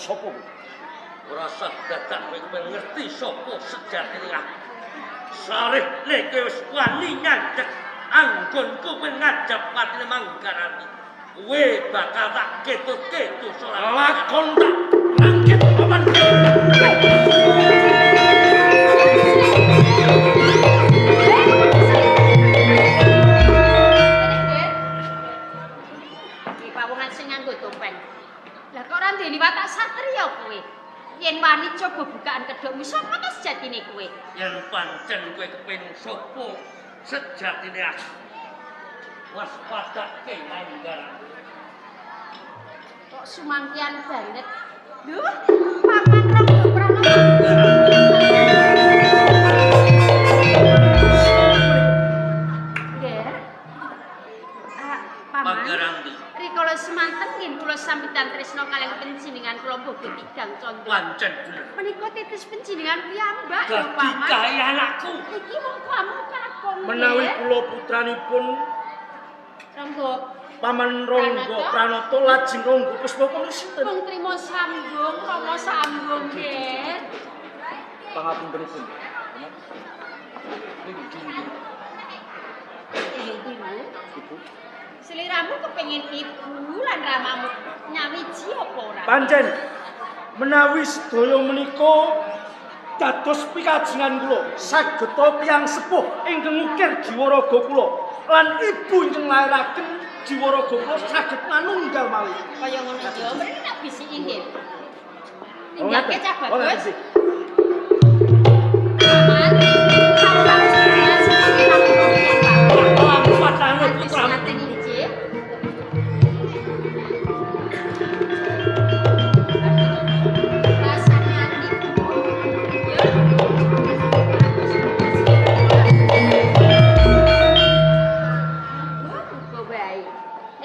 sapa? Ora usah dadak kowe ngerti sapa sejatine aku. Sareh lek kowe wis wani ngadeg anggonku kowe ngajab patine Manggarati. Kowe bakal tak ketutke dosa Lakon tak langkit paman. Lah kok ora ndeni watak satriya kowe? Yen wani coba bukaan kedhokmu sapa to sejatine kowe? Yen pancen kowe kepengin sapa sejatine aku. Waspadake Manggarati. Kok sumangkian banget. Lho, paman Rangga Pranoto. Nggih. Paman. Manggarati. Rikala semanten nggih kula sambitan tresna kaliyan panjenengan kula boga Tidang Candra. Pancen bener. Menika titis panjenengan piyambak lho paman. Dadi anakku. Iki mung kamu kakon. Menawi kula putranipun Rangga Paman Rangga Pranoto lajeng Rangga Puspaka sinten? Pun trima sambung, Rama sambung nggih. Pangapuntenipun. Ibu. Seliramu kepengin ibu lan ramamu nyawiji apa ora? Pancen menawi sedaya menika dados pikajengan kula sageta tiyang sepuh ingkang ukir jiwaraga kula lan ibu ingkang lairaken jiwaraga kula saged manunggal malih. Kaya ngono ya, mrene tak bisiki nggih. Tindakke cah bagus. Aman. Sampun sedaya sebagai tamu Patanut putra.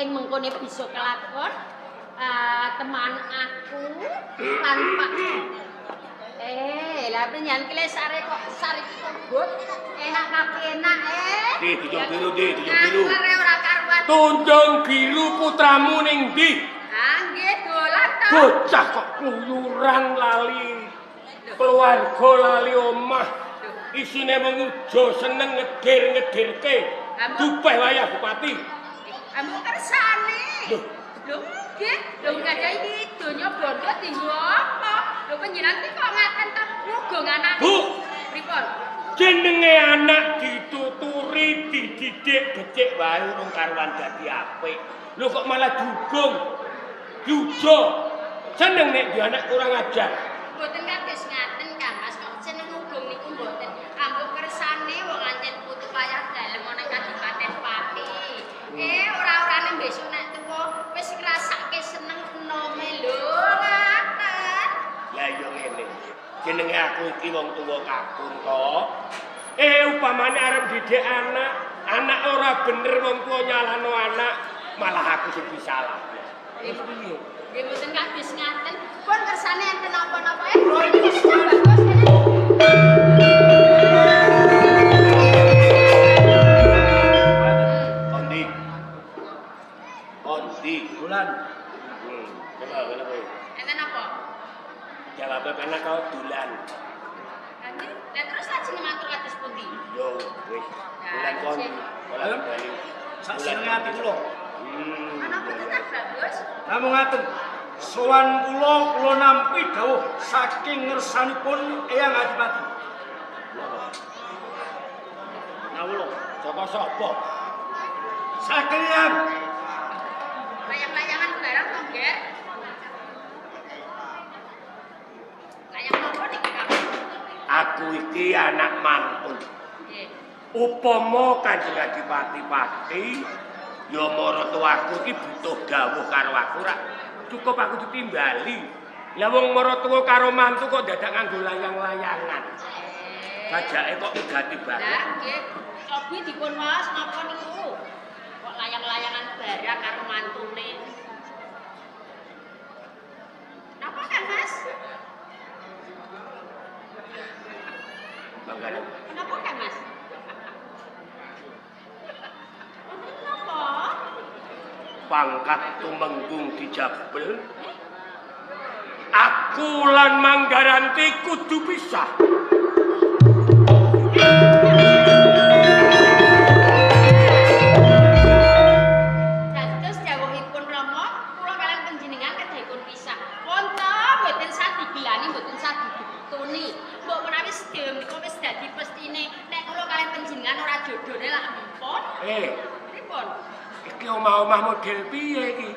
Mengkone bisa kelakon teman aku tanpa lah penyan kile sare kok sare kebut enak kapenak Dijung biru dijung biru. Ora karuan. Tunjung biru putramu ning ndi? Nggih dolan to. Bocah kok kluyuran lali keluarga lali omah. Isine mengujo seneng ngedir-ngedirke. Dupeh wayah Bupati. Ambo kersane. Lho nggih, lho ngadahi iki donya bondo dienggo apa? Lho panjenengan iki kok ngaten ta nyugung anak. Bu, pripun? Jenenge anak dituturi, dididik becik wae urung karuan dadi apik. Lho kok malah dugong. Diujo. Seneng nek di anak kurang ajar. Mboten kados ngaten, Kang Mas. Kok jeneng ngugung niku mboten. Ambo kersane wong ancen putu payah dalem ana Kadipaten Pati. Ora-orane besok nek tuwa wis ngrasake seneng enome lho, ngaten. Lah yo ngene. Jenenge aku iki wong tuwa kakung to. Upamane arep didik anak ora bener wong tuwa nyalano anak, malah aku sing disalah. Wis piye? Nggih mboten kados ngaten. Pun kersane enten napa-napa bagus kene. Bulan. Kenapa? Enten apa? Jawabnya penak kau dulan. Kanjeng, lah terus lajeng matur kados pundi? Yo, wis. Bulan kon. Olah bali. Sak senenge ati kula. Menapa tetep bagus? Namung ngaten. Sowan kula nampi dawuh saking ngersanipun Eyang Adipati. Nawulo, sapa? Saking Eyang. Layang-layangan barang to, Nggih. Layang napa niki, Kang? Aku iki anak mantu. Nggih. Upama Kanjeng Adipati-pati ya maratuwaku iki butuh dawuh karo aku rak cukup aku ditimbali. Lah wong maratuwa karo mantu kok dadak nganggo layang-layangan. Sajake kok negati banget. Lah nggih, cobi dipun waos napa niku? Kok layang-layangan barang karo mantune. Napa kan, Mas? Mangga. Kenapa kan, Mas? Kenapa? Pangkat tumenggung dijabel. Aku aku lan Manggaranti kudu pisah. Dados dawuhipun Rama, kula kaliyan panjenengan kedahipun pisah. Wonten boten sadi gelani, boten sadi dituni. Mbok menawi sedaya menika wis dadi pestine nek kula kaliyan panjenengan ora jodone lak empon. Pripun? Iki omah-omah model piye iki?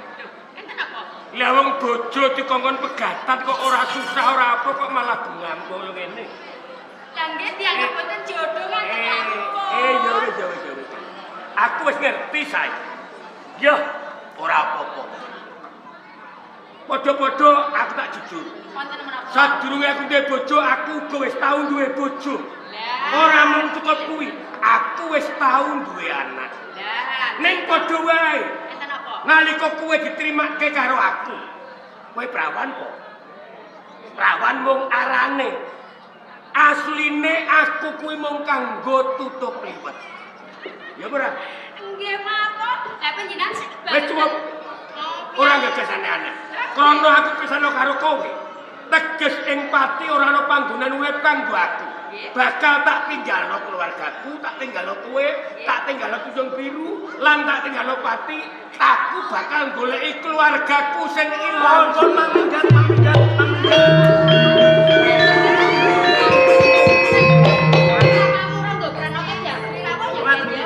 Enten apa? Lah wong bojo dikongkon pegatan kok ora susah ora apa kok malah bengam koyo ngene. Lah nggih dianggep boten jodoh ngaten Ya wis. Aku wis ngerti saiki. Ya, ora apa-apa. Padha-padha aku tak jujur. Wonten menapa? Sadurunge aku duwe bojo, aku uga wis tau duwe bojo. Lah, Ora mung cukup kuwi, aku wis tau duwe anak. lah. Ning padha wae, Enten apa? nalika kowe diterimake karo aku. Kowe prawan kok. Prawan mung arane. Asline aku kuwi mung kanggo tutup liwet. Ya ora? Nggih, mawon. Lah panjenengan sik Wis cukup. Ora gagas aneh-aneh. Krana aku pisano karo kowe. Teges ing pati ora ana panggonan urip kanggo aku. Bakal tak tinggalno keluargaku, tak tinggalno kowe, tak tinggalno Tunjung Biru, lan tak tinggalno pati. Aku bakal goleki keluargaku sing ilang. Mohon manggat. Kamu ora ndok pranoke diakoni rawuh ya.